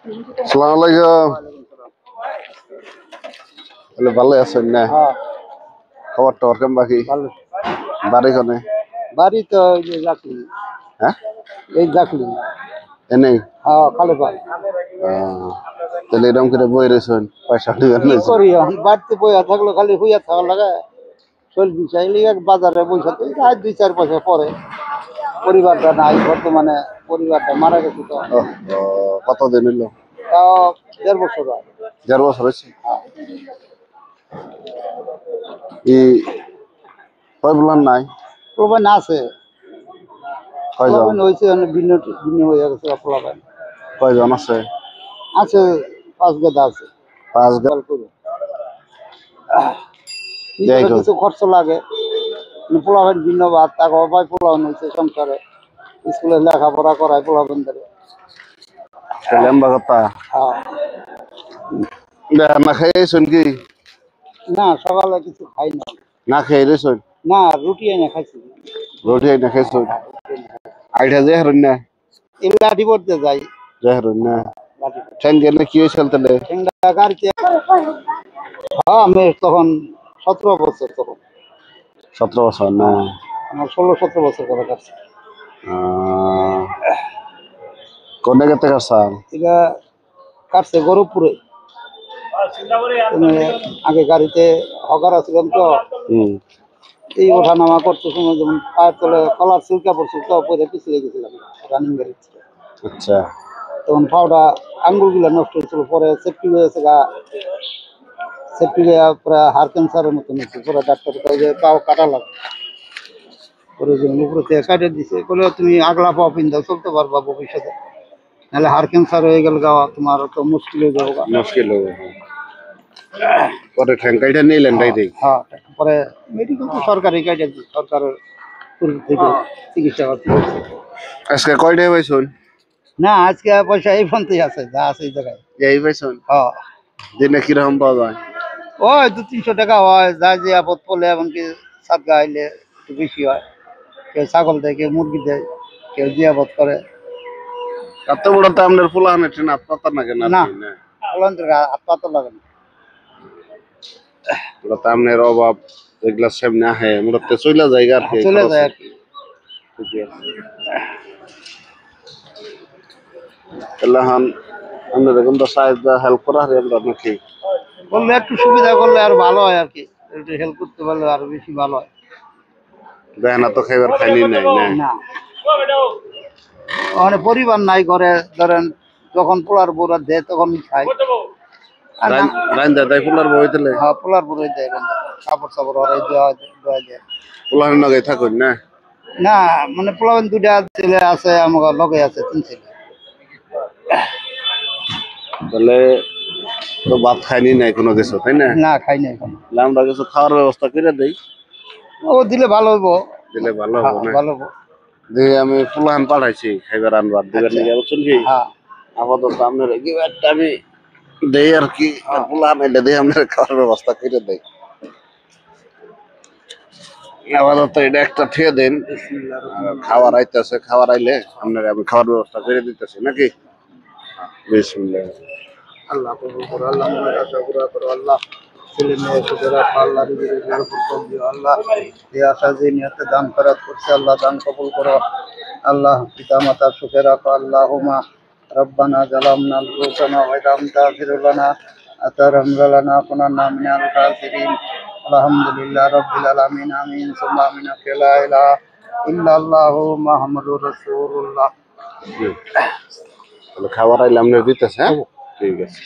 আসসালামু আলাইকুম। তাহলে ভালো আছেন না? হ্যাঁ, খবর টবর কেমন বাকি? ভালো। বাড়ি কোনে? বাড়ি তো ওই যে জাকলি, হ্যাঁ এই জাকলি। এনেই। হ্যাঁ, খালে পাই। তাহলে এরকম করে বই রয়েছেন পয়সা দিবেন কি না? করি এখন বাড়িতে বইয়া থাকলে খালি হইয়া থাকা লাগে। চলবি চাইলে এক বাজারে বইসা তো আজ 2-4 বছর পরে পরিবারটা নাই বর্তমানে, পরিবারটা মারা গেছে তো। কতদিন হইলো? তাও 1.5 বছর হয়। 1.5 বছর হয়েছে। হ্যাঁ। ই কয় বলার নাই? প্রবান আছে, কয়জন? প্রবান হয়েছে ভিন্ন ভিন্ন হয়ে গেছে প্রবান। কয়জন আছে? আছে 5 গাদা আছে। 5 জন। কিছু খরচ লাগে, পোলাবেন ভিন্ন ভাত তাকে অবাই পোলাবেন হয়েছে সংসারে, স্কুলে লেখাপড়া করায় পোলাবেন ধরে। লম্বা কথা হ্যাঁ। না খেয়েছেন কি? না, সকালে কিছু খাই না। না খেয়ে রয়েছেন? না, রুটি এনে খাইছি। রুটি না খেয়েছেন? আইটা যে হারুন না? এই লাঠি পড়তে যাই। যে হারুন না ঠ্যাং গেলে কি হয়েছিল তাহলে? গাড়িতে। হ্যাঁ, আমি তখন 17 বছর তখন। 17 বছর না? আমার 16-17 বছর করে কাটছে। কোন জায়গাতে কাটছাল? এটা কাটছে গরুপুরে। আগে গাড়িতে হকার ছিলাম তো, এই ওঠা নামা করতে সময় যেমন পায়ের তলে কলার সিল্কা পড়ছিল তো, পরে পিছিয়ে গেছিলাম রানিং গাড়ি। আচ্ছা। তখন পাওটা আঙ্গুল গুলা নষ্ট হয়েছিল, পরে সেফটি হয়েছে গা, সেফটি হয়ে প্রায় হাড় ক্যান্সারের মতন হয়েছে। পরে ডাক্তার পাও কাটা লাগে, পরে উপরে থেকে কাটে দিছে, বলে তুমি আগলা পাও পিন্দাও চলতে পারবা ভবিষ্যতে, নাহলে হাড় ক্যান্সার হয়ে গেল গা তোমার তো মুশকিল হয়ে যাবো। মুশকিল হবে। পরে ঠ্যাঙ্কাইটা নিলেন ডাইরেক্ট? হ্যাঁ, পরে মেডিকেল তো সরকারি কাটে দিচ্ছে, সরকারের থেকে চিকিৎসা করতে হচ্ছে। আজকে কয়টায় পাইছুন? না, আজকে পয়সা এই ফোনতেই আছে, যা আছে এই জায়গায়। এই পাইছুন? হ্যাঁ। দিনে কিরকম পাওয়া যায়? ওই 200-300 টাকা হয়, যা যে আপদ পড়লে, এমনকি সাদগা আইলে একটু বেশি হয়। কেউ ছাগল দেয়, কেউ মুরগি দেয়, কেউ জিয়াবত করে। এত বড় তো আপনার ফুলাহানের ট্রেন আপনার না কেন? না, হাত পাতা লাগে না। আপনার অভাব এগুলা সামনে আহে মোটাতে চলে যায় আর কি, চলে যায় আর কি। এখন আপনার এখন তো সাহায্য হেল্প করা হয় আমরা নাকি? করলে একটু সুবিধা করলে আর ভালো হয় আর কি, একটু হেল্প করতে পারলে আরো বেশি ভালো হয়। দেখেন না তো খাইবার খাইনি নাই না? মানে পরিবার নাই ঘরে, ধরেন যখন পোলার বোরা দেয় তখন খাই। রাইন্দা তাই ফুলার বই দিলে? হ্যাঁ, পোলার বোরাই দেয়, কাপড় চাপড় ওরাই দেওয়া যায়। ফুলাহানের নগে থাকুন না? না, মানে পোলাবেন 2টা ছেলে আছে, আমার লগে আছে 3 ছেলে। তাহলে তো ভাত খাইনি নাই কোনো কিছু, তাই না? না, খাই নাই এখন। আমরা কিছু খাওয়ার ব্যবস্থা করে দেই। ও দিলে ভালো হইব। দিলে ভালো হবে না? ভালো হইব। দিয়ে আমি ফুলাহান পাঠাইছি খাইবার আনবার দিবেন নাকি বলছেন কি? হ্যাঁ। আপাতত আপনার একটা আমি দেই আর কি, ফুলাহান এলে দিয়ে আপনার খাওয়ার ব্যবস্থা করে দেই। আপাতত এটা একটা থিয়ে দেন, খাওয়ার আইতেছে, খাওয়ার আইলে আপনার আমি খাওয়ার ব্যবস্থা করে দিতেছি নাকি? বিসমিল্লাহ। আল্লাহ কবুল করো, আল্লাহ মনের আশা পুরা করো, আল্লাহ ছেলে মেয়ে সুখে রাখো, আল্লাহ রিজিকের বরকত দিও, আল্লাহ এই আশা যে নিয়তে দান খয়রাত করছে আল্লাহ দান কবুল করো, আল্লাহ পিতা মাতা সুখে রাখো। আল্লাহুম্মা রব্বানা জালামনা আনফুসানা ওয়া ইল্লাম তাগফির লানা ওয়া তারহামনা লানাকুনান্না মিনাল খাসিরিন। আলহামদুলিল্লাহ রাব্বিল আলামিন। আমিন সুম্মা আমিন। লা ইলাহা ইল্লাল্লাহু মুহাম্মাদুর রাসূলুল্লাহ। খাবার আইলে আপনার দিতেছে। হ্যাঁ, ঠিক আছে।